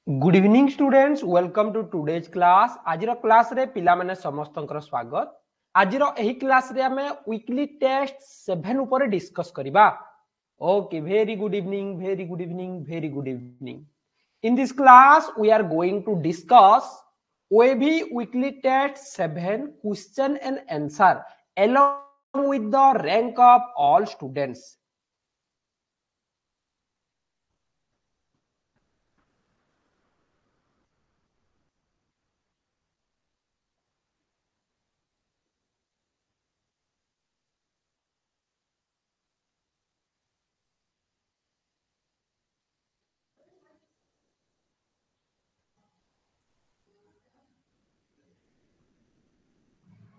Good evening students, welcome to today's class. आज class रे पिला माने समस्तंकर स्वागत। आज एही क्लास रे हमें वीकली टेस्ट 7 ऊपर डिस्कस करिबा। Okay, very good evening, very good evening, very good evening. In this class we are going to discuss OAV weekly test 7 question and answer along with the rank of all students.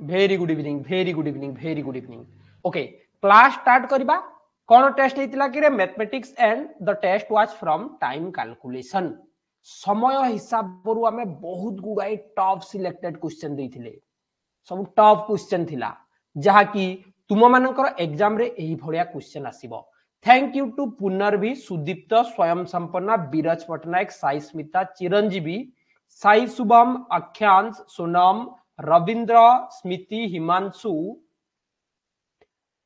Very good evening, very good evening, very good evening. Okay, class start करिबा। कौन test हेतिला कि रे mathematics and the test was from time calculation. समय हिसाब रु हमें बहुत गुडाई टॉप सिलेक्टेड क्वेश्चन देथिले। सब टॉप क्वेश्चन थिला जहा कि तुम मानकर एग्जाम रे एही भलिया क्वेश्चन आसीबो। Thank you to Punarvi, Sudipta, Swayam Sampanna, Biraj Patnaik, Sai Smita, Chiranjeevi, Sai Shubham, Akhyansh, Sonam, Ravindra, Smriti, Himanshu,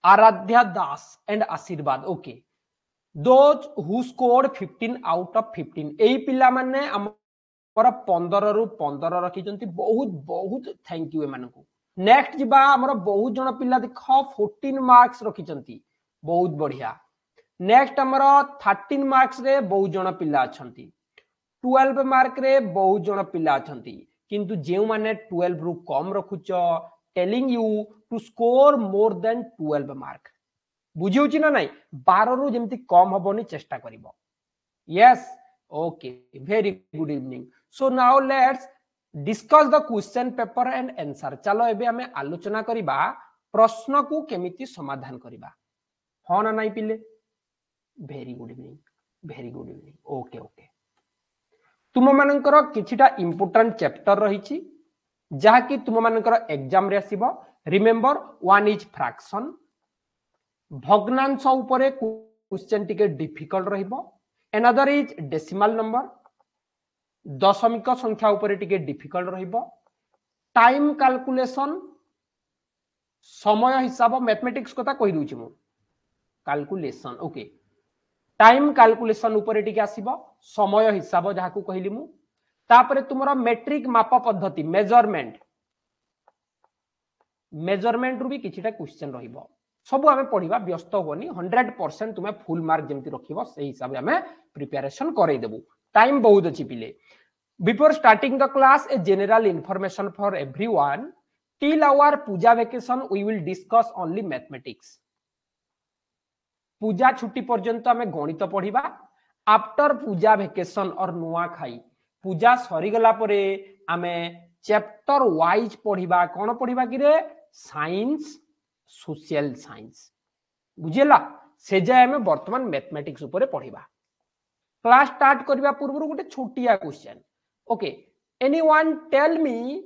Aradhya Das and Ashirwad. Okay, those who scored 15 out of 15 एही पिला माने हमर 15 रु 15 रखिचंती। बहुत बहुत थैंक यू एमानकु। नेक्स्ट जिबा हमर बहुत जण पिला देखो 14 मार्क्स रखिचंती, बहुत बढ़िया। नेक्स्ट हमर 13 मार्क्स रे बहुत जण पिला अछंती। 12 मार्क रे बहुत जण पिला अछंती, किंतु जेउ माने 12 रु कम रखुच, telling you to score more than 12 mark. बुझिउची ना नाही, 12 रु जेमति कम हबोनी चेष्टा करिवो। Yes, okay, very good evening. So now let's discuss the question paper and answer. चलो एबे हमें आलोचना करिबा प्रश्न को केमिति समाधान करिबा। हो ना नाही पिले? Very good evening, very good evening. Okay okay, तुम मानकर किछिटा इंपोर्टेंट चैप्टर रही जहा कि तुम मानकर एग्जाम रे आसीबो। रिमेंबर, वन इज फ्रैक्शन, भग्नांश उपरे क्वेश्चन टिके डिफिकल्ट रहिबो। अनदर इज डेसिमल नंबर, दशमिक संख्या उपरे टिके डिफिकल्ट रहिबो। टाइम कैलकुलेशन, समय हिसाब, मैथमेटिक्स कथा कहि दूची मु, कैलकुलेशन। ओके, टाइम कैलकुलेशन उपरे टिके आसीबो, समय हिसाब जहा को कहिली मु। तापरे तुमरा मेट्रिक माप पद्धति, मेजरमेंट, मेजरमेंट रु भी किछिटा क्वेश्चन रहिबो। सब आमे पढिबा, व्यस्त होनी। 100% तुम्हें फुल मार्क जेमति रखिबो सेही हिसाब आमे प्रिपरेशन करै देबु। टाइम बहुत अछि पिले। Before starting the class, a general information for everyone. Till our Puja vacation we will discuss only mathematics. Puja छुट्टी पर्यंत आमे गणित पढिबा। आफ्टर पूजा वेकेशन और नुआ खाई, पूजा सरी गला परे आमे चैप्टर वाइज पढिबा। कोन पढिबा कि रे? Science, social science. बुझेला? से जाय आमे वर्तमान मैथमेटिक्स ऊपर पढिबा। क्लास स्टार्ट करबा पूर्व गोटे छोटिया question. Okay, anyone tell me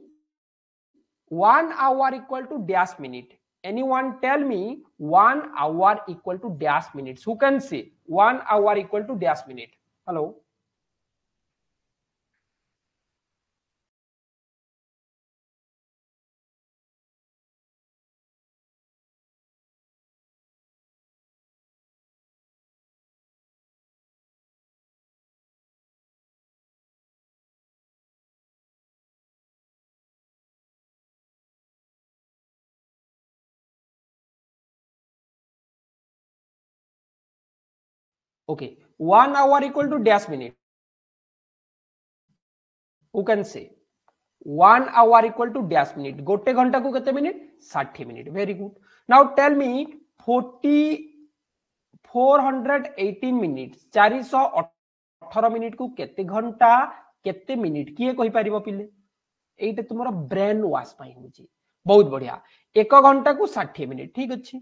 1 hour equal to dash minute? Anyone tell me 1 hour equal to dash minutes? Who can say 1 hour equal to dash minute? Hello? Okay, 1 hour equal to dash minute. Who can say 1 hour equal to dash minute? गोटे घंटा को कितने minute? 60 minute. Very good. Now tell me 418 minute, 418 minute को केते घंटा केते minute किए कहि परिबो पिले? एटा तुमरो ब्रेन वाश पाई होची। बहुत बढ़िया। 1 घंटा को 60 मिनट, ठीक अछि।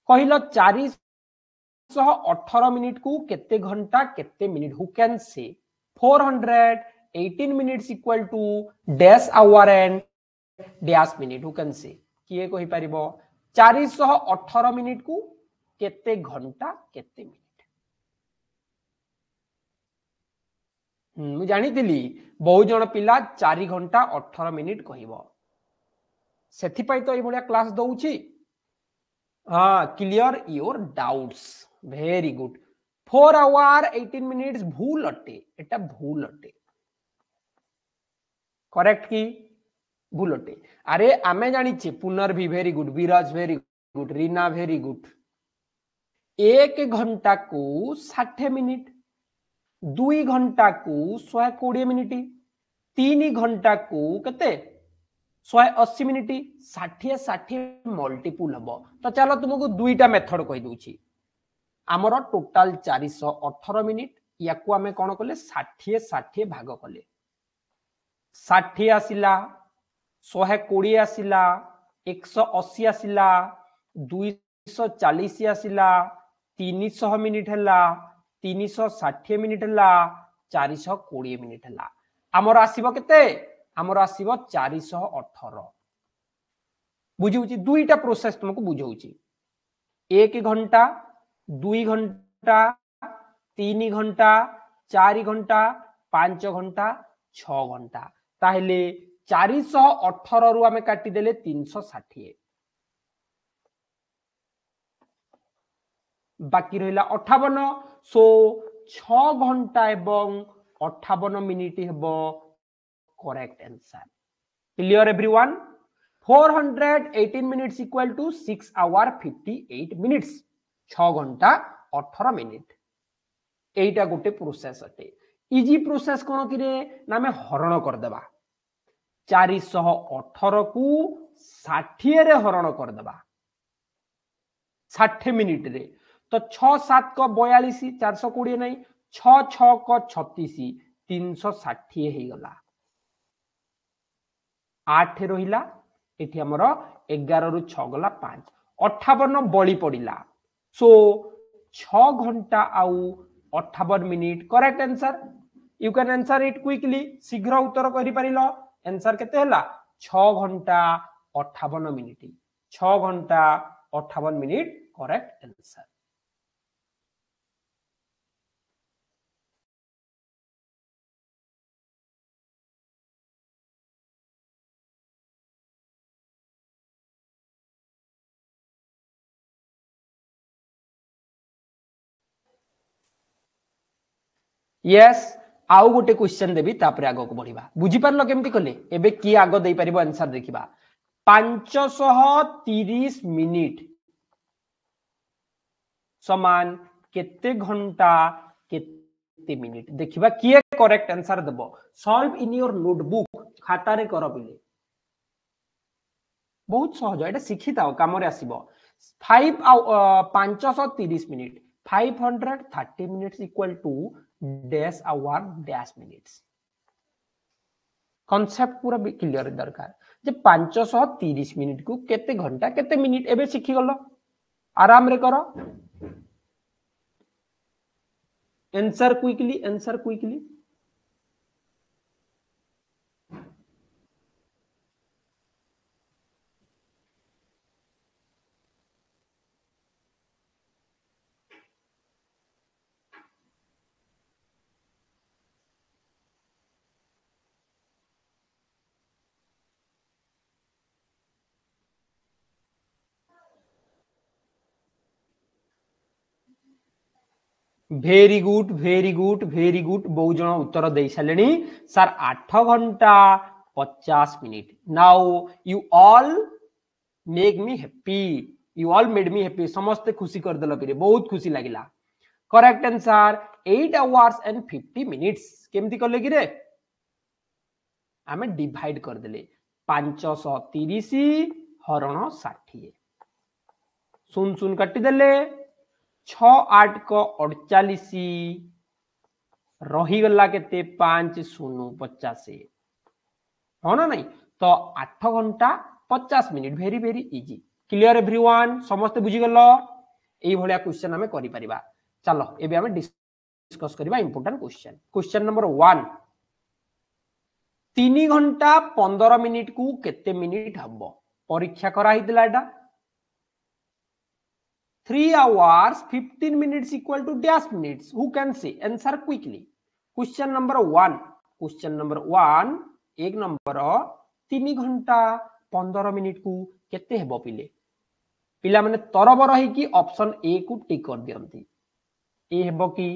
कहिलो 418 मिनट को केते घंटा केते minute? Who can say 418 minutes equal to dash hour and dash minute? Who can say? किए कहि परिबो 418 मिनट को केते घंटा केते मिनट? मु जानिथिली बहुत जन पिला 4 घंटा 18 मिनिट कहबो सेथि पई तो ए भलिया क्लास दउची हाँ clear your doubts very good 4 hour 18 minutes भूल अटे एटा भूल अटे करेक्ट की भूल अटे अरे आमे जानिछे Punarvi very good Viraj very good Reena very good 1 घंटा को 60 मिनिट 2 घंटा को 120 मिनिट 3 घंटा को केते 180 मिनिट 60 60 मल्टीपुल हम तो चलो तुमको दुईटा मेथड कही दूची आमर टोटाल 418 मिनिट या को आमे कोन कले 60 60 भाग कले 60 आसिला 120 आसिला 180 आसिला 240 आसिला 300 मिनिट हला 360 मिनिट हला 420 मिनिट हला आमर आसीबो केते आमर आसीबो 418 बुझिउची दुईटा प्रोसेस तुमको बुझाउची 1 घंटा 2 घंटा 3 घंटा 4 घंटा 5 घंटा 6 घंटा ताहले 418 रु आमे काटी देले 360 बाकी रहिला 58 सो 6 घंटा एवं 58 मिनिट हेबो correct answer clear everyone 418 minutes equal to 6 hour 58 minutes 6 घंटा 18 मिनिट एटा गोटे प्रोसेस अटे इजी प्रोसेस कोन कि रे ना में हरण कर देबा 418 को 60 रे हरण कर देबा 60 मिनिट रे तो 6 7 को 42 420 नहीं 6 6 को 36 360 हे गला 8 रहिला एठी हमर 11 रु 6 गला 5 58 बळी पडिला सो 6 घंटा आउ 58 minute correct answer you can answer it quickly शीघ्र उत्तर करि परिलो आंसर केते हला 6 घंटा 58 मिनिट 6 घंटा 58 मिनिट करेक्ट आंसर यस आउ गोटे क्वेश्चन देबी तापर आगो को बढ़िबा बुझी परलो केमती कले एबे की आगो देई परिबो आंसर देखिबा 530 मिनिट समान केते घंटा केते मिनिट देखिबा किए करेक्ट आंसर देबो सॉल्व इन योर नोटबुक खाता रे कर बिले बहुत सहज एटा सिखि ताओ काम रे आसीबो 530 minute 530 minutes equal to dash hour dash minutes concept पूरा क्लियर दरकार जे 530 मिनिट को केते घंटा केते मिनिट एबे सिखि गलो आराम रे करो आंसर क्विकली वेरी गुड बहुत जन उत्तर दे सारे सर 8 घंटा 50 minute now you all make me happy you all made me happy समस्त खुशी कर देला पिरे बहुत खुशी लागिला correct answer 8 hours and 50 minutes केमती करले कि रे आमे डिवाइड कर देले 530 हरण 60 सुन सुन काटी देले 6 8 को 48 रही गला केते 5 शून्य 50 हो ना नहीं तो 8 घंटा 50 minute very very easy clear everyone समस्त बुझी गलो एई भलिया क्वेश्चन हमें करि परिबा चलो एबे हमें डिस्कस करिबा इंपोर्टेंट क्वेश्चन नंबर 1 3 घंटा 15 मिनिट को केते मिनिट हबो परीक्षा करा हितला एटा 3 hours 15 minutes equal to dash minutes who can say answer quickly question number 1 question number 1 एक नंबर 3 घंटा 15 मिनिट को केते हेबो पिले पिला माने तरबर है कि ऑप्शन ए को टिक कर दियंती ए हेबो कि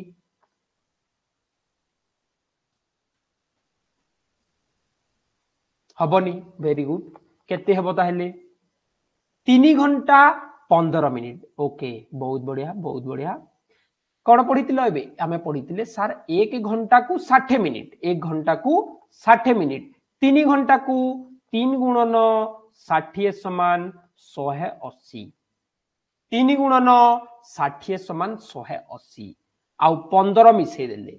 हबनी वेरी गुड केते हेबो ताहेले 3 घंटा 15 मिनिट ओके बहुत बढ़िया कौन पढ़ी ए आम पढ़ी सार 1 घंटा को 60 मिनिट 1 घंटा को 60 मिनिट 3 घंटा को 3 गुणन 60 समान 180 3 गुणन 60 समान 180 आउ 15 मिसे देले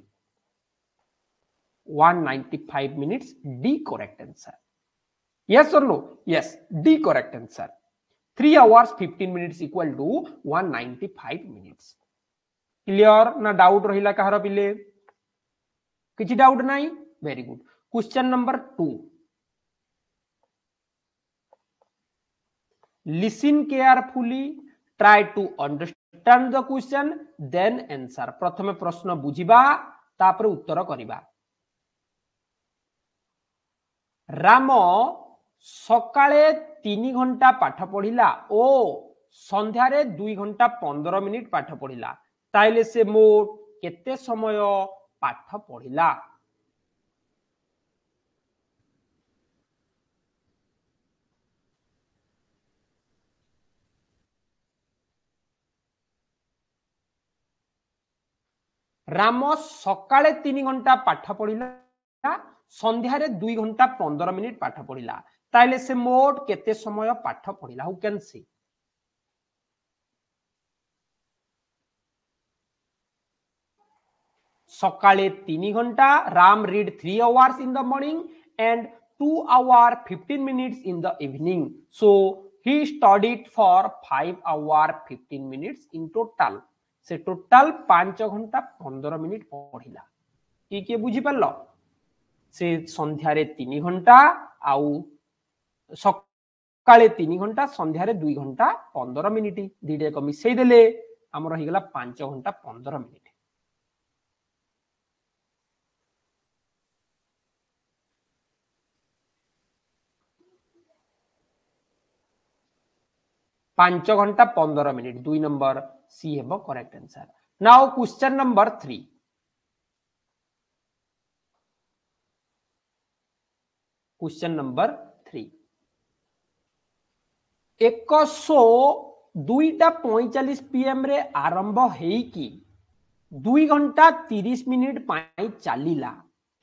195 minutes D correct answer yes or no yes D correct answer 3 hours 15 minutes equal to 195 minutes clear ना डाउट रहिला कहार पिले किछि डाउट नाही very good question number 2 listen carefully try to understand the question then answer प्रथमे प्रश्न बुझिबा तापर उत्तर करिबा राम सकाळे 3 घंटा पाठ पढ़िला ओ संध्यारे 2 घंटा 15 मिनिट पाठ पढ़िला ताइले से मोट केते समय पाठ पढ़िला राम सकाळे 3 घंटा पाठ पढ़िला संध्यारे 2 घंटा 15 मिनिट पाठ पढ़िला ताइले से मोट केते समय पाठ पढ़िला हु कैन सी सकाळे 3 घंटा Ram read 3 hours in the morning and 2 hours 15 minutes in the evening so he studied for 5 hours 15 minutes in total से टोटाल 5 घंटा 15 मिनिट पढ़िला किए बुझी पारल से संध्यारे 3 घंटा आउ सकाळे 3 घंटा संध्यारे 2 घंटा 15 मिनिट दीटा एक मिसई देले हमर रही गला 5 घंटा 15 मिनिट 5 घंटा 15 मिनिट 2 नंबर सी हेबो correct answer now question number 3 question number 3 एक शो 2:45 पीएम रे आरंभ हेई कि 2 घंटा 30 मिनिट पाई चलीला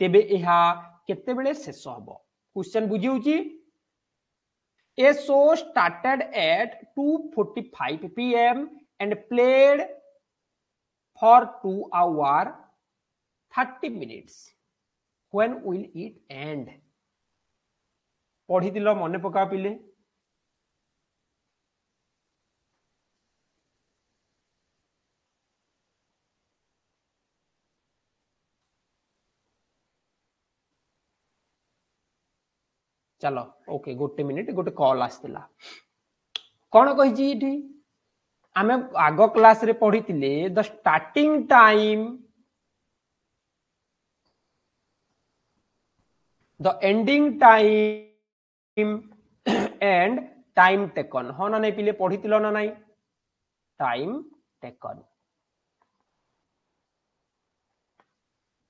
तेबे एहा केते बेले शेष हबो क्वेश्चन बुझी होची A show started at 2:45 p.m. and played for 2 hours 30 minutes. When will it end? पढ़ी दिल मने पका पिले चलो ओके गोटे मिनिट गोटे कॉल आसला कौन कही आम आग क्लास रे पढ़ी the starting time the ending time and time taken हाँ ना नहीं पिले पढ़ी ना नहीं टाइम टेकन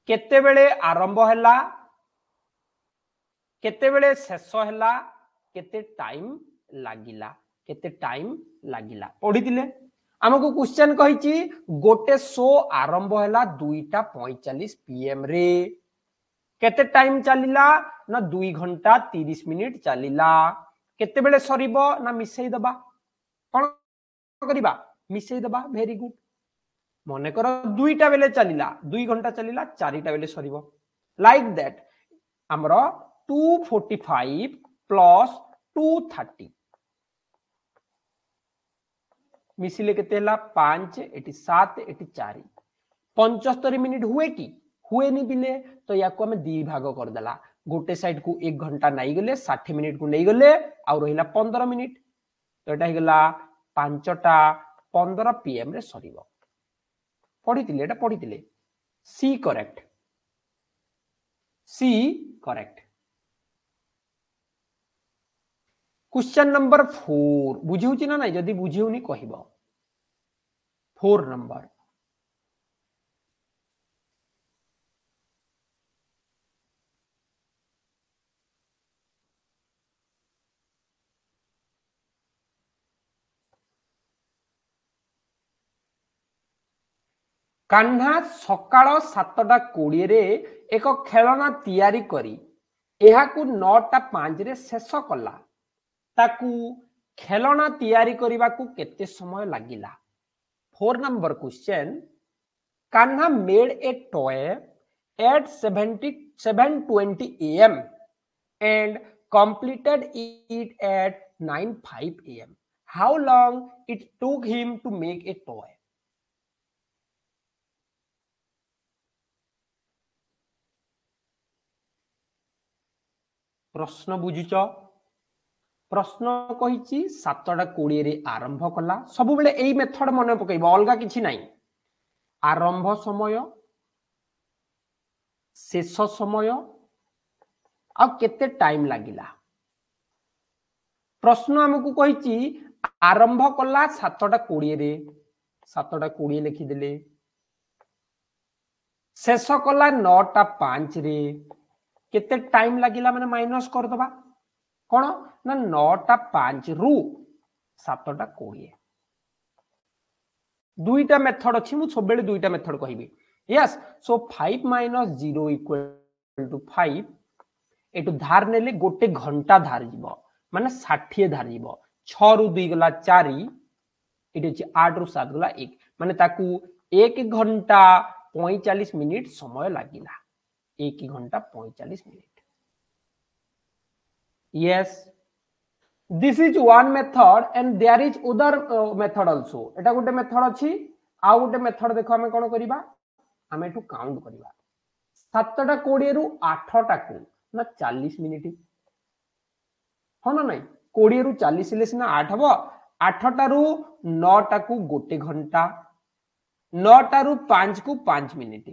केते बेले आरंभ हैला केते बेले शेष हैला केते टाइम पढ़ी आमको क्वेश्चन कही गोटे शो आरंभ हैला 2:45 पीएम रे केते टाइम चलीला ना 2 घंटा 30 मिनिट चलीला केते बेले सरीबो ना मिसई दबा कोन करिबा मिसई दबा वेरी गुड मने कर 2टा बेले चलीला 2 घंटा चलीला 4टा बेले सरीबो लाइक दैट हमरो 245 प्लस 230 मिसिले केते हला 5 एटी 7 एटी 4 75 मिनिट हुए कि हुए नहीं बिले तो या को हमें दी भाग कर देला गोटे साइड को 1 घंटा नहीं गले 60 मिनिट को नहीं गले आ रहिला 15 मिनिट तो एटा हिगला 5टा 15 पीएम रे सरीबो पढ़ी सी करेक्ट सी करेक्ट। क्वेश्चन नंबर 4 बुझी ना नहीं जदि बुझी कहब 4 नंबर कान्हा सकाळ 7:20 रे एक खेलना तैयारी करी एहाकू 9:05 रे शेष कला ताकू खेलना तैयारी करने को केते समय लागिला। 4 number question Kanha made a toy at 7:20 am and completed it at 9:05 am. How long it took him to make a toy? प्रश्न बुझुच प्रश्न कही 7:20 रे आरंभ कला सब बेले एई मेथड मन पकईब अलगा किछि नाही आरंभ समय शेष समय आ केते टाइम लागिला। प्रश्न हमकु कही आरंभ कला 7:20 रे 7:20 लिखिदेले शेष कला 9:05 रे केते टाइम लागिला माने माइनस कर दबा कोन ना 9:05 रु 7:20 दुईटा मेथड अछि मु सब बेले दुईटा मेथड कहिबी यस सो 5 - 0 = 5 एटु धार नेले गोटे घंटा धार जीवो माने 60 धार जीवो 6 रु 2 गला 4 इटे अछि 8 रु 7 गला 1 माने ताकू 1 घंटा 45 मिनिट समय लागिला 1 घंटा 45 minute. Yes, this is one method and there is other method also. एटा गोटे मेथड अछि आ गोटे मेथड देखो हमें कोन करिबा हमें एटू काउंट करिबा 7:20 रु 8 को ना 40 मिनिट हो ना नहीं 20 रु 40 ले सिना 8 हबो 8 रु 9 को गोटे घंटा 9 रु 5 को 5 मिनिट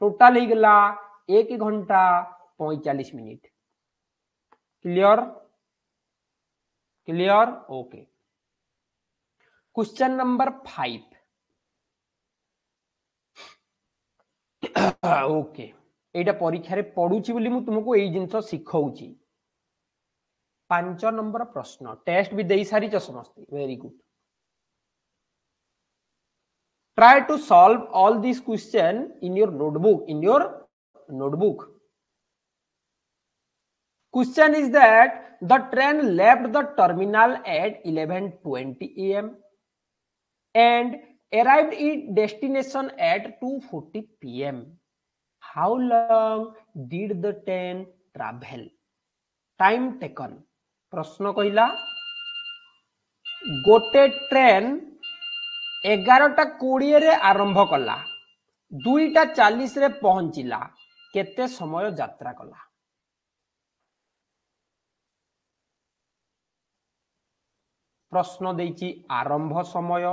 टोटल ही गला 1 घंटा 45 minute. Clear clear okay. Question number 5 okay एटा परीक्षा रे पढुची बोली मु तुमको एई जिंस सिखौची 5 नंबर प्रश्न टेस्ट भी देई सारी छ समस्ते very good try to solve all these question in your notebook question is that the train left the terminal at 11:20 am and arrived at destination at 2:40 pm. How long did the train travel? Time taken. प्रश्न कहला गोटे train 11:20 रे आरंभ कला 2:40 रे पहुंचिला केते समय यात्रा कला। प्रश्न देइची आरंभ समय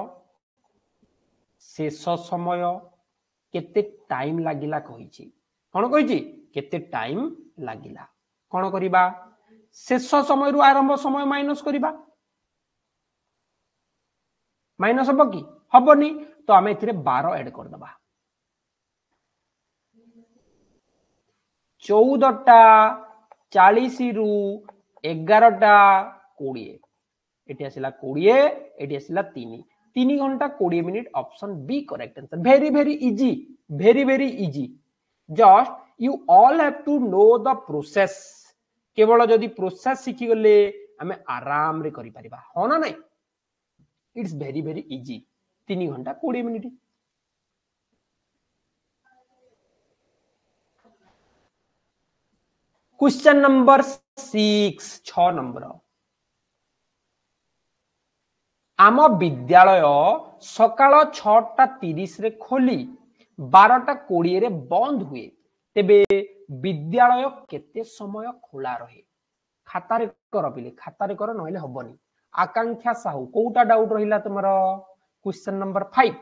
शेष समय केते टाइम लागिला कहिची कोन कहिची केते टाइम लागिला कोन करिबा शेष समय रु आरंभ समय माइनस करिबा माइनस हबो की हबोनी तो हमें एथिरे 12 ऐड कर दबा 14:40 रु 11:20 एटी आसिला 20 एटी आसिला 3 घंटा 20 minute option B correct answer very very easy just you all have to know the process केवल जदि प्रोसेस सीखी गले हमें आराम रे करि परिबा हो ना नहीं इट्स वेरी इजी 3 घंटा 20 मिनिट। क्वेश्चन नंबर 6 नंबर आम विद्यालय सकाळ 6:30 रे खोली 12:20 रे बंद हुए तेबे विद्यालय केते समय खोला रहे खातारे कर पिले खातारे कर नहले हबनी। आकांक्षा साहू कोटा डाउट रहिला तुमरो क्वेश्चन नंबर 5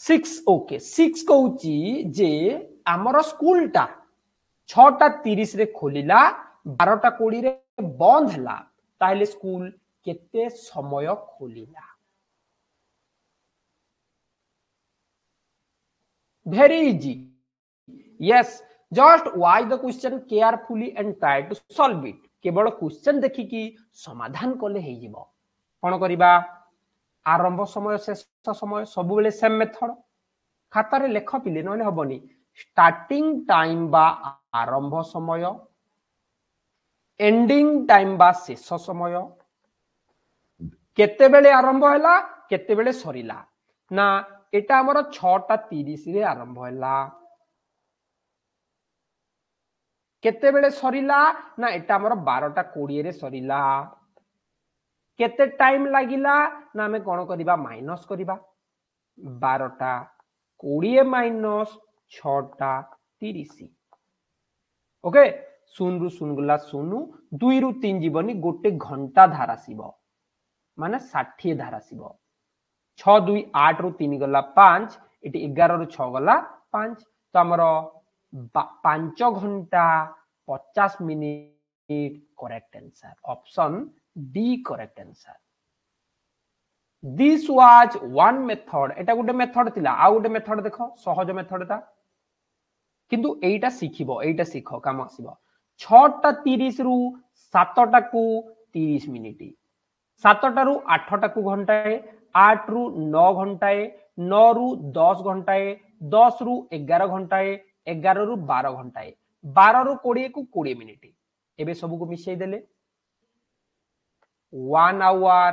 6 ओके 6 कहूची जे आमर स्कूल टा 6:30 रे खोलिला 12:20 रे बंद हला ताहले स्कूल केते समय खोलिला very easy yes just watch the question carefully and try to solve it केवल क्वेश्चन देखि कि समाधान कले हे जिवो कोन करिबा आरंभ समय शेष समय सब बेले सेम मेथड खाता रे लेख पिले नले हबनी स्टार्टिंग टाइम बा आरंभ समय एंडिंग टाइम बा शेष समय केते बेले आरंभ हैला केते बेले सरीला ना एटा हमर 6:30 रे आरंभ हैला केते बेले सरीला ना एटा हमर 12:20 रे सरीला केते टाइम लागिला ना हमें कोन करिबा माइनस करिबा 12:20 माइनस 6:30 ओके शून रु शून गुला शून 2 रु 3 जीवनी गोटे घंटा धारासिब माने 60 धारासिब 6 2 8 रु 3 गला 5 एटी 11 रु 6 गला 5 तो हमरो 5 घंटा 50 minute correct answer option D correct answer this was one method एटा गोटे मेथड थिला आ गोटे मेथड देखो सहज मेथड ता किंतु एटा सिखिबो एटा सिखो काम आसीबो 6:30 रु 7टा को 30 मिनिट 7टा रु 8टा को घंटाए 8 रु 9 घंटाए 9 रु 10 घंटाए 10 रु 11 घंटाए 11 रु 12 घंटाए 12 रु 20 को 20 मिनिट एबे सब को मिसई देले 1 hour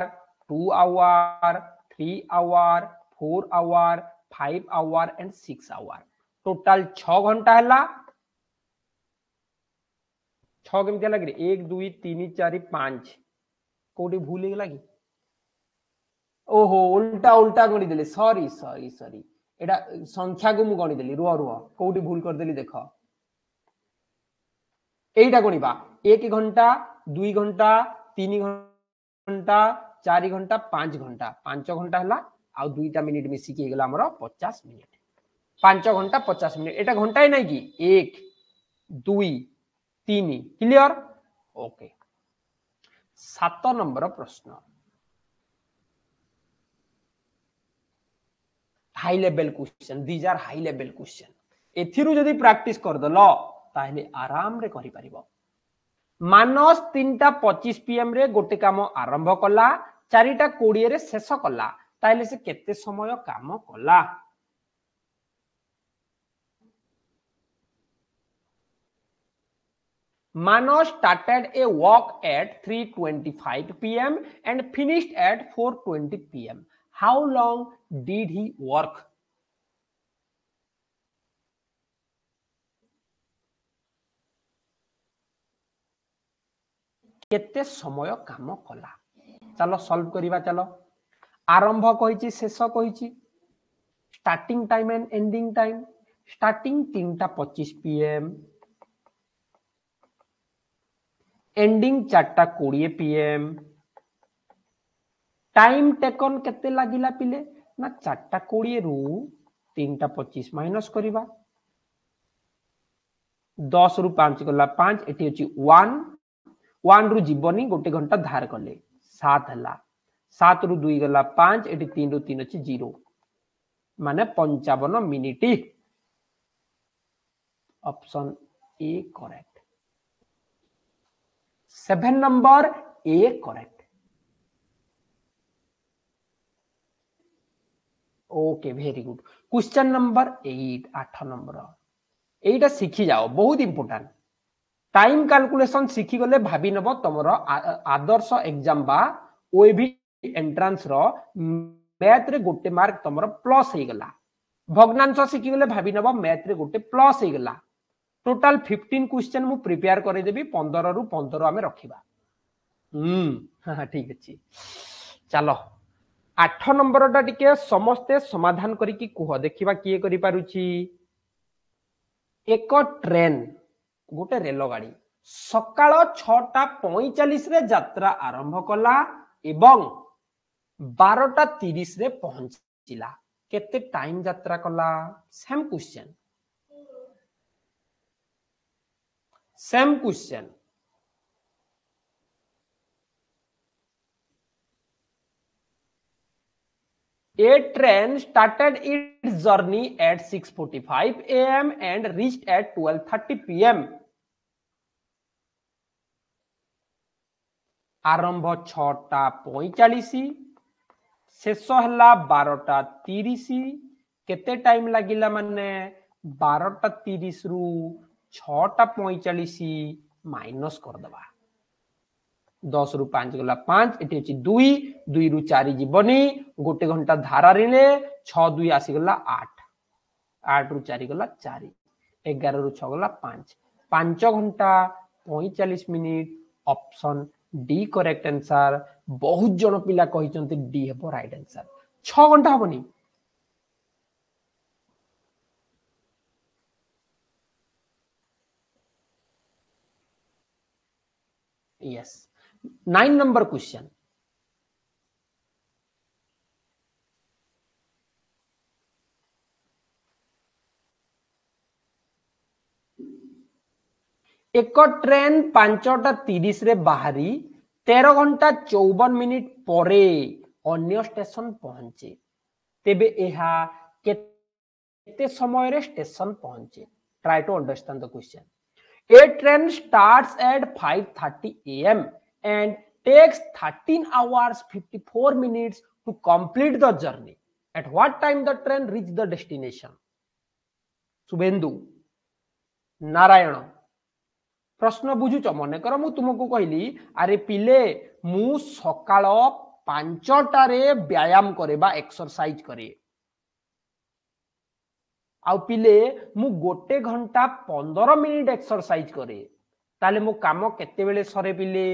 2 hour 3 hour 4 hour 5 hour and 6 hour total 6 घंटा हला 6 केमते लागि 1 2 3 4 5 कोडी भूल गेला कि ओहो उल्टा उल्टा गणी देले सॉरी सॉरी सॉरी एटा संख्या को मु गणी देली रुह रुह कोडी भूल कर देली देखो एटा गणीबा 1 घंटा 2 घंटा 3 घंटा 4 घंटा 5 घंटा 5 घंटा हला आ 2टा मिनिट मिसी के गेला हमरो 50 मिनिट 5 घंटा 50 मिनिट एटा घंटा ही नहीं कि 1 2 3 क्लियर ओके 7 नंबर प्रश्न high level question these are high level question एथिरु जदी प्रैक्टिस कर दलो ताहले आराम रे करि परिबो मानस 3:25 पीएम रे गोटे काम आरंभ कला 4:20 रे शेष कला ताहले से केते समय काम कला Manos started a walk at 3:25 p.m. and finished at 4:20 p.m. How long did he work? केते समय काम कला चलो सॉल्व करिबा चलो आरंभ कहिची शेष कहिची starting time and ending time starting 3:25 PM ending 4:20 PM time taken केते लागिला पिले ना 4:20 रु 3:25 माइनस करिबा 10 रु 5 गला 5 एटी अछि 1 रु जीवनी गोटे घंटा धार कले 7 हला 7 रु 2 गला 5 एटी 3 रु 3 अछि 0 माने 55 minute option A correct 7 number A correct okay very good question number 8 8 number एटा सीखी जाओ बहुत इंपोर्टेंट टाइम कैलकुलेशन सीखी गले भाबी नबो तमरो आदर्श एग्जाम बा ओएबी एंट्रेंस रो मैथ रे गोटे मार्क तमरो प्लस हे गला भग्नांश सीखी गले भाबी नबो मैथ रे गोटे प्लस हे गला टोटल 15 क्वेश्चन मु प्रिपेयर करे देबी 15 रु 15 हमें रखिबा हां ठीक अछि चलो 8 नंबर टा टिके समस्ते समाधान करी कि कुह देखिबा किए करि पारुची एक ट्रेन गोटे रेल गाड़ी सकाळ 6:45 रे यात्रा आरंभ कला एवं 12:30 रे पहुंचिला केते टाइम यात्रा कला same question same question. A train started its journey at 6:45 a.m. and reached at 12:30 p.m. आरंभ 6:45 शेष है 12:30 केते टाइम लगिला माने 12:30 रु 6:45 माइनस कर दबा 10 रु 5 गला 5 एटी अछि 2 2 रु 4 जीवनी गोटे घंटा धारा रे 6 2 आसी गला 8 8 रु 4 गला 4 11 रु 6 गला 5 5 घंटा 45 minute option D correct answer. बहुत जन पिला कहिसंती डी हेबो राइट आंसर 6 घंटा हबनी। Yes 9 number question. एक ट्रेन 5:30 रे बाहरी 13 घंटा 54 मिनिट परे अन्य स्टेशन पहुंचे तेबे एहा केते समय रे स्टेशन पहुंचे। Try to understand the question. A train starts at 5:30 a.m. and takes 13 hours 54 minutes to complete the journey. At what time the train reach the destination? Shubhendu Narayan प्रश्न बुझुच मन कर मु तुमको कहली अरे पिले मु सकाळ 5टारे व्यायाम करे बा एक्सरसाइज करे आउ पिले मु गोटे घंटा 15 मिनिट एक्सरसाइज करे ताले मो काम केते बेले सरे पिले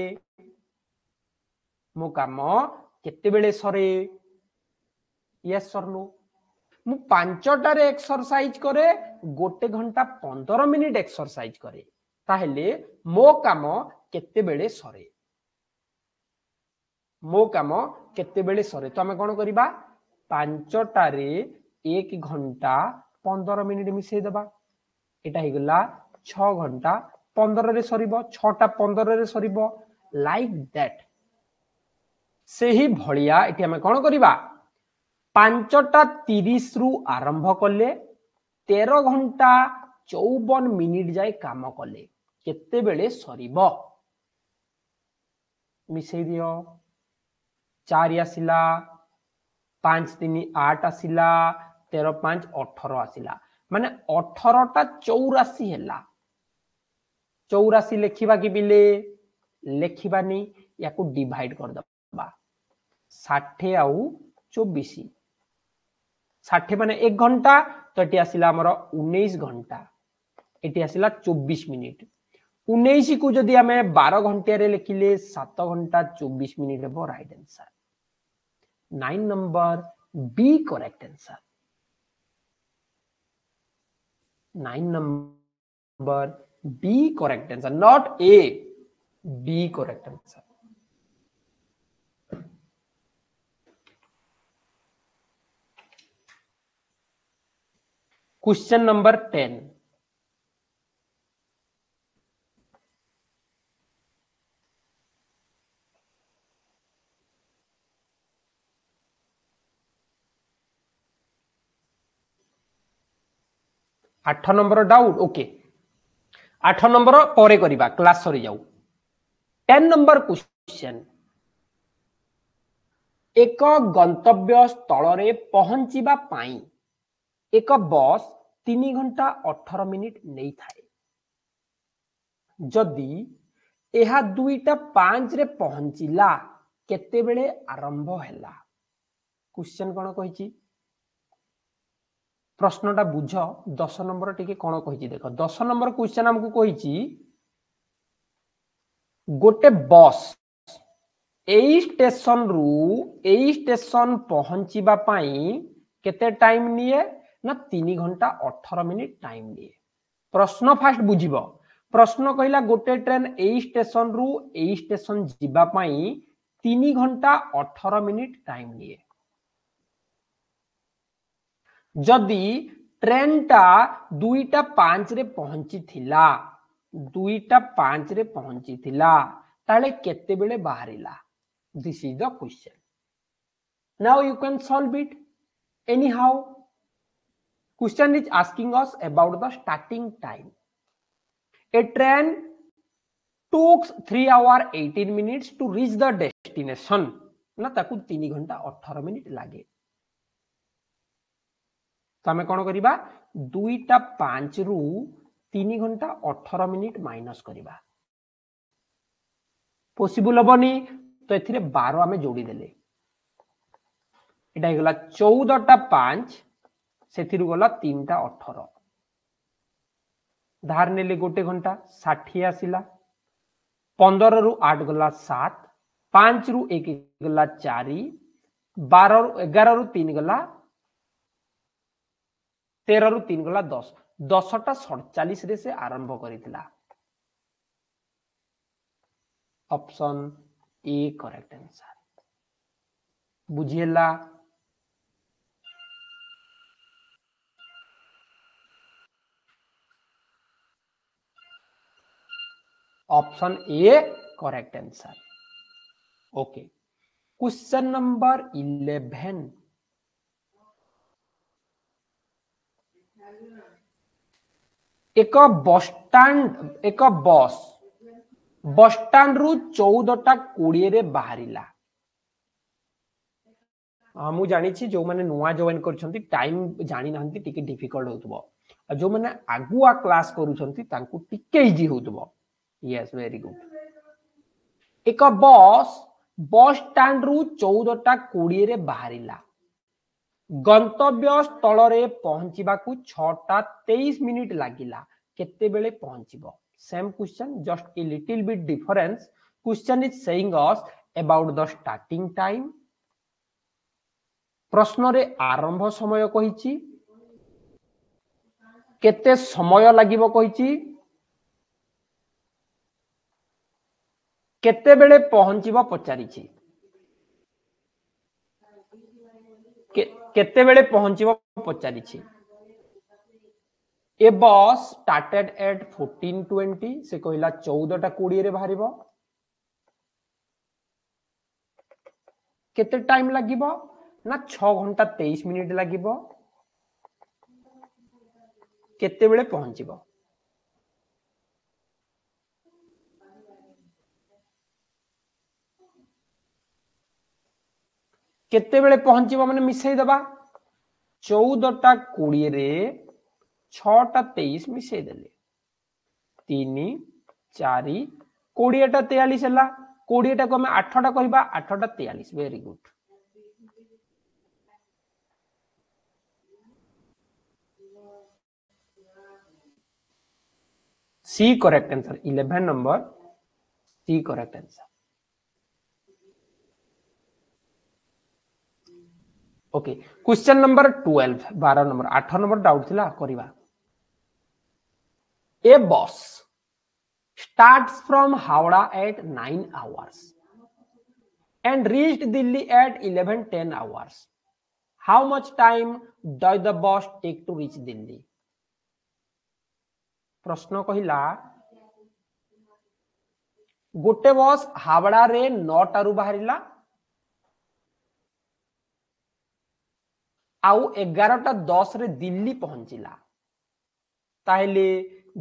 मो काम केते बेले सरे यस सर नो मु 5टारे एक्सरसाइज करे गोटे घंटा 15 मिनिट एक्सरसाइज करे ताहेले मो काम केते बेले सरे मो काम केते बेले सरे तो हमें कोन करिबा 5टारे 1 घंटा 15 मिनिट मिसई दबा एटा हे गला 6 घंटा 15 रे सरीबो 6:15 रे सरीबो लाइक दैट से ही भलिया एटी हमें कोन करिबा 5:30 रु आरंभ कले 13 घंटा 54 मिनिट जाय काम कले केते बेले सरीबो मिसई दियो 4 आसिला 5 3 8 आसिला 13 5 18 आसिला माने 18टा 84 हैला 84 लेखिबा कि बिले लेखिबानी याकू डिवाइड कर दबा 60 आउ 24 60 माने 1 घंटा तो एटी आसिला हमर 19 घंटा एटी आसिला 24 मिनिट 19 को जदि हमें 12 घंटे रे लिखिले 7 घंटा 24 मिनिट हेबो right answer 9 number B correct answer 9 number B correct answer not A B correct answer। Question number 10 8 number doubt okay 8 number परे करिबा क्लास सरी जाऊ 10 नंबर क्वेश्चन एक गंतव्य स्थल रे पहुंचीबा पाई एक बस 3 घंटा 18 मिनिट नहीं थाए जदि एहा 2:05 रे पहुंचिला केते बेले आरंभ हैला क्वेश्चन कोन कहिची प्रश्नटा बुझ 10 नंबर टिके कोन कहिची देखो 10 नंबर क्वेश्चन हमकु कहिची गोटे बस एई स्टेशन पहुंचीबा पाई केते टाइम निये ना 3 घंटा 18 मिनिट टाइम निये प्रश्न फास्ट बुझिबो प्रश्न कहिला गोटे ट्रेन एई स्टेशन जिबा पाई 3 घंटा 18 मिनिट टाइम निये जदि ट्रेन टा 2:05 रे पहुंची थिला 2टा 5 रे पहुंची थिला ताले केते बेले बाहरिला this is the question now you can solve it anyhow question is asking us about the starting time a train took 3 hour 18 minutes to reach the destination ना ताकू 3 घंटा 18 मिनिट लागे तो आम कौन करवा 2टा 5 रु 3 घंटा 18 मिनिट माइनस करवा पॉसिबल हेबनी तो एथिरे 12 आमे जोड़ी देले एटा गला 14टा 5 सेथिरु गला 3टा 18 धार नेले गोटे घंटा 60 आसिला 15 रु 8 गला 7 5 रु 1 गला 4 12 रु 11 रु 3 गला 13 रु 3 गला 10 10टा 47 रे से आरंभ करितला ऑप्शन ए करेक्ट आंसर बुझिएला option A correct answer okay question number 11 एक बस स्टैंड रु 14टा 20 रे बाहरिला मु जानी जो माने नुआ जॉइन करछंती टाइम जानी नहंती टिके डिफिकल्ट होतबो जो माने आगुआ क्लास करूछंती तांकू टिके इजी होतबो यस वेरी गुड एक बस स्टैंड रु 14टा 20 रे बाहरिला गंतव्य स्थल रे पहुंचीबाकू 6टा 23 मिनिट लागिला केते बेले पहुंचीबो same question just a little bit difference question is saying us about the starting time प्रश्न रे आरंभ समय कहिछि केते समय लागिबो कहिछि केते बेले पहुंचीबो पचारिछि केते बेले पहुंचीबो पचारिछि ए बस स्टार्टेड एट 14:20 से कहला 14टा 20 रे बाहरिबो केते टाइम लागिबो ना 6 घंटा 23 मिनिट लागिबो केते बेले पहुंचीबो केते बेले पहुंचीबो माने मिसई दबा 14टा 20 रे 6टा 23 मिसई देले 3 4 20टा 43 हला 20टा को हम 8टा कहबा 8टा 43 very good C correct answer 11 number C correct answer okay question number 12 12 number 8 number doubt थिला करिवा ए बस starts from Howrah at 9 hours and reached Delhi at 11:10 hours. How much time does the bus take to reach Delhi? प्रश्न कहिला गोटे बस हावड़ा रे 9टा रु बाहरिला आउ 11टा 10 रे दिल्ली पहुंचिला ताहले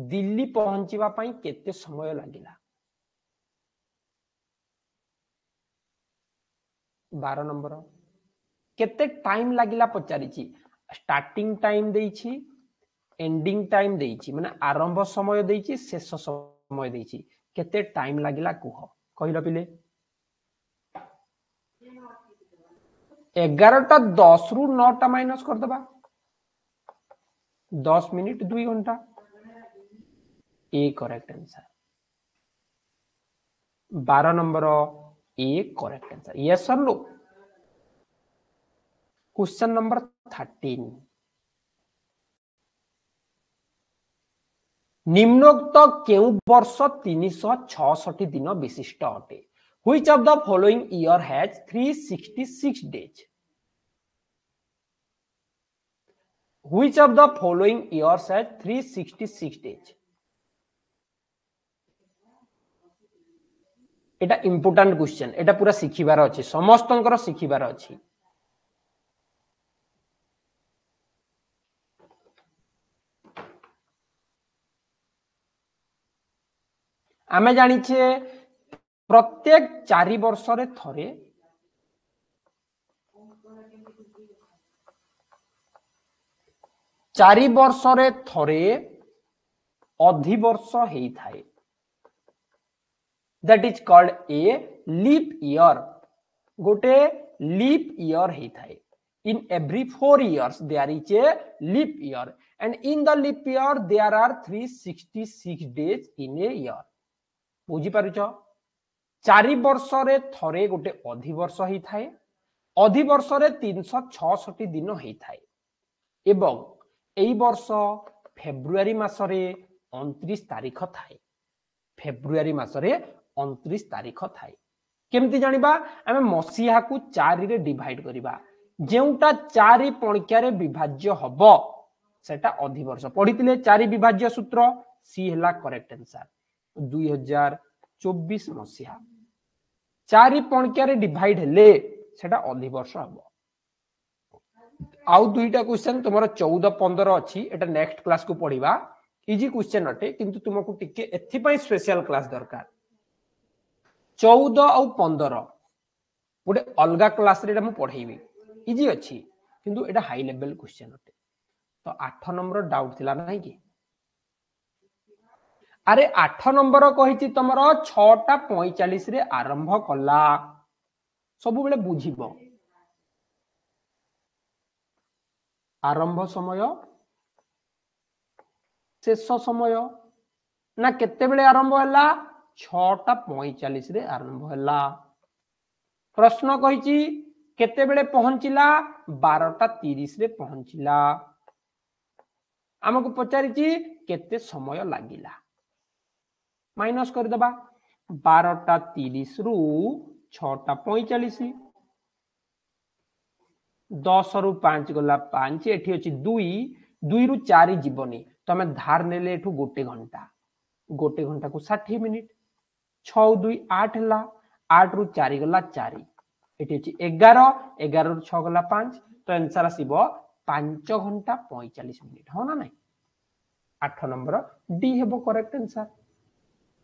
दिल्ली पहुंचीबा पई केते समय लागिला 12 नंबर केते टाइम लागिला पचारिछि स्टार्टिंग टाइम देइछि एंडिंग टाइम देइछि माने आरंभ समय देइछि शेष समय देइछि केते टाइम लागिला कुह कहिलो पिले 11टा 10 रु 9टा माइनस कर दबा 10 मिनिट 2 घंटा A correct answer 12 number A correct answer yes sir no question number 13 निम्नोक्त केउ वर्ष 366 दिन विशिष्ट अटे which of the following year has 366 days which of the following years has 366 days एटा इंपोर्टेंट क्वेश्चन एटा पूरा शिखिबार अछि समस्तंकर शिखिबार अछि आमे जानि छे प्रत्येक 4 वर्ष रे थरे चारि वर्ष रे थरे अधिवर्ष हेई थाए that is called a leap year गोटे leap year हेई थाए in every 4 years there is a leap year and in the leap year there are 366 days in a year बुझी पारुछ 4 वर्ष रे थरे गोटे अधिवर्ष हेई थाए अधिवर्ष रे 366 दिन हेई थाए एवं एई वर्ष फेब्रुआरी मासरे 29 तारीख थाए फेब्रुआरी मासरे 29 तारीख थाए केमती जानिबा आमे मसीहा को 4 रे डिवाइड करिबा जेउटा 4 पणिका रे विभाज्य हबो सेटा अधिवर्ष पढितिले 4 विभाज्य सूत्र सी हला करेक्ट आंसर 2024 मसीहा 4 पणिका रे डिवाइड हेले सेटा अधिवर्ष हबो आउ दुईटा क्वेश्चन तुमरो 14 15 अछि एटा नेक्स्ट क्लास को पढिबा इजी क्वेश्चन अटे किंतु तुमको टिके एथि पई स्पेशल क्लास दरकार 14 और 15 गोटे अलगा क्लास रे मु पढेबी इजी अछि किंतु एटा हाई लेवल क्वेश्चन अटे तो 8 नंबर डाउट थिला नाही कि अरे 8 नंबर कहिछि तमरो 6:45 रे आरंभ कला सब बेले बुझिबो आरंभ समय शेष समय ना केते बेले आरंभ हला 6:45 रे आरंभ हला प्रश्न कहिछि केते बेले पहुंचिला 12:30 रे पहुंचिला हमको पचारिछि केते समय लागिला माइनस कर दबा 12:30 रु 6:45 10 रु 5 गला 5 एठी अछि 2 2 रु 4 जीवनी तमे धार नेले एठू गोटे घंटा को 60 मिनिट 6 2 8 हला 8 रु 4 गला 4 एठी अछि 11 11 रु 6 गला 5 तो आंसर आसीबो 5 घंटा 45 मिनिट हो ना नहीं 8 नंबर डी हेबो करेक्ट आंसर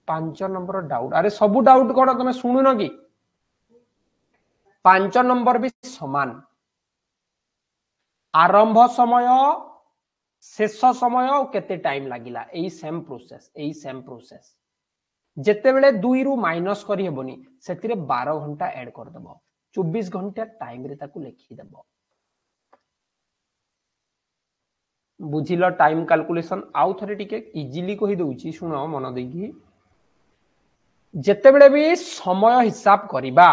5 नंबर डाउट अरे सब डाउट कोन तमे सुनुन कि 5 नंबर भी समान आरंभ समय शेष समय और केते टाइम लागिला एई सेम प्रोसेस जेते बेले 2 रु माइनस करी हेबोनी सेतिरे 12 घंटा ऐड कर दबो 24 घंटा टाइम रे ताकू लिखि दबो बुझिलो टाइम कैलकुलेशन आउ थरे टिके इजीली कहि दउची सुनो मन देकी जेते बेले भी समय हिसाब करिबा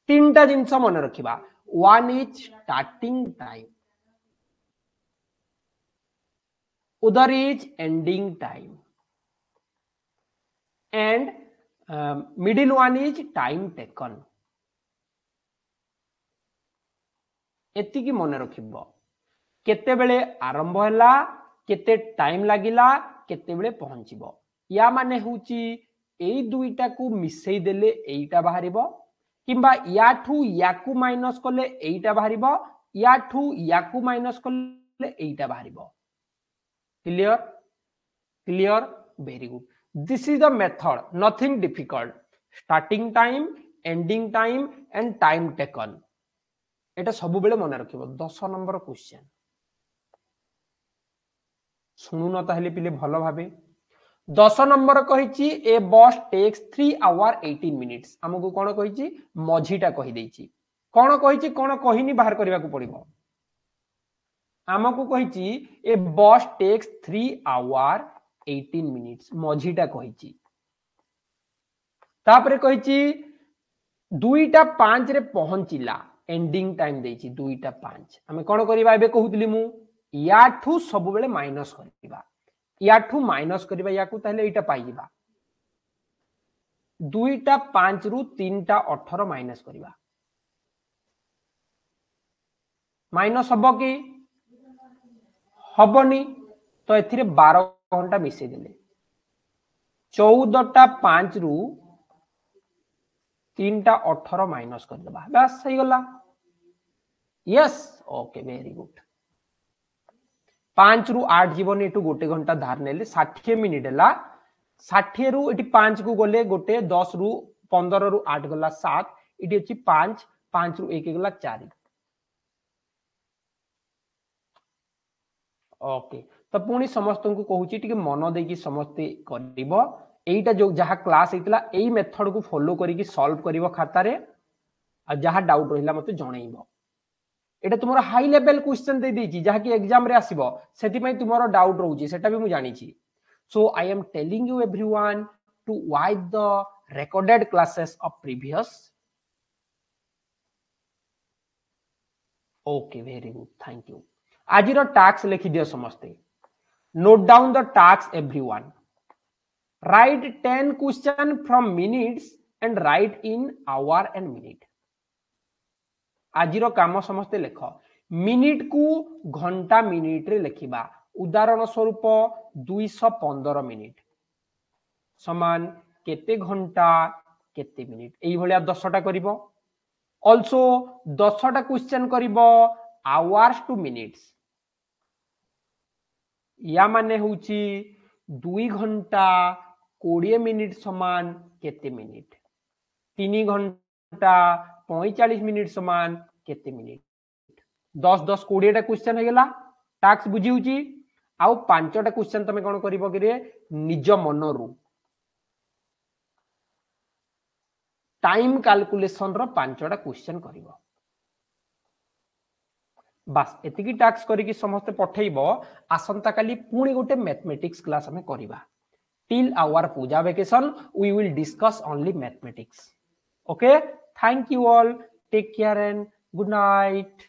तीनटा जिंस मन रखिबा one is starting time other is ending time and middle one is time taken एति की मन रखिबो केते बेले आरंभ हला केते टाइम लागिला केते बेले पहुंचिबो या माने होची एई दुईटा को मिसई देले एईटा बाहरिबो किंबा याठू याकू माइनस करले एईटा बाहरिबो याठू याकू माइनस करले एईटा बाहरिबो clear very good this is the method nothing difficult starting time ending time and time taken एटा सब बेले मन रखिबो 10 नंबर क्वेश्चन सुनु न ताहले पिले भलो भाबे 10 नंबर कहिछि ए बस टेक्स 3 आवर 18 मिनिट्स हमकु कोन कहिछि मझीटा कहि देछि कोन कहिछि कोन कहिनी बाहर करबा को पड़िबो हमकु कहिछि ए बस टेक्स 3 आवर 18 मिनिट्स मझीटा कहिछि तापरे कहिछि 2:05 रे पहुंचिला एंडिंग टाइम देछि 2:05 हमें कोन करबा एबे कहउतली मु याठू सब बेले माइनस करबा याठू माइनस करबा याकू ताले एटा पाई जिबा 2:05 रु 3:18 माइनस करबा माइनस हबो कि हबनी तो एथिरे 12 घंटा मिसे देले 14:05 रु 3 टा 18 माइनस कर देबा बस सही गला यस ओके वेरी गुड 5 रु 8 जीवन एटू गोटे घंटा धार नेले 60 मिनिट है 60 रु एटी 5 को गले गोटे 10 रु 15 रु 8 गला 7 इटी अछि 5 5 रु 1 गला 4 ओके तो पुणी समस्त को कहूची टिके मन देकी समस्ते करिवो एटा जो जहा क्लास हेतला एई मेथड को फॉलो करिकी सॉल्व करिवो खाता रे आ जहा डाउट रहिला मते जणैबो एटा तुमरो हाई लेवल क्वेश्चन दे देची जहा की एग्जाम रे आसीबो सेति पई तुमरो डाउट रहउची सेटा भी मु जानि छी so I am telling you everyone to watch the recorded classes of previous okay very good thank you आज रो टास्क लिखि दियो समस्ते note down the task everyone write 10 question from minutes and write in hour and minute आज रो काम समस्ते लेख minute को घंटा मिनिट रे लिखिबा उदाहरण स्वरूप 215 मिनिट समान केते घंटा केते मिनिट एई भलिया 10टा करिवो आल्सो 10टा क्वेश्चन करिवो आवर्स टू मिनिट्स या माने होउची 2 घंटा 20 मिनिट समान केते मिनिट 3 घंटा 45 मिनिट समान केते मिनिट 10 10 20 टा क्वेश्चन हे गेला टास्क बुझी होची आउ 5टा क्वेश्चन तमे कोन करिवो कि रे निज मनरु टाइम कैलकुलेशन रो 5टा क्वेश्चन करिवो बस एतिकी टास्क करिकी समस्त पठेइबो आसंता काली पुणी गोटे मैथमेटिक्स क्लास हमें करिबा till our puja vacation we will discuss only mathematics okay thank you all take care and good night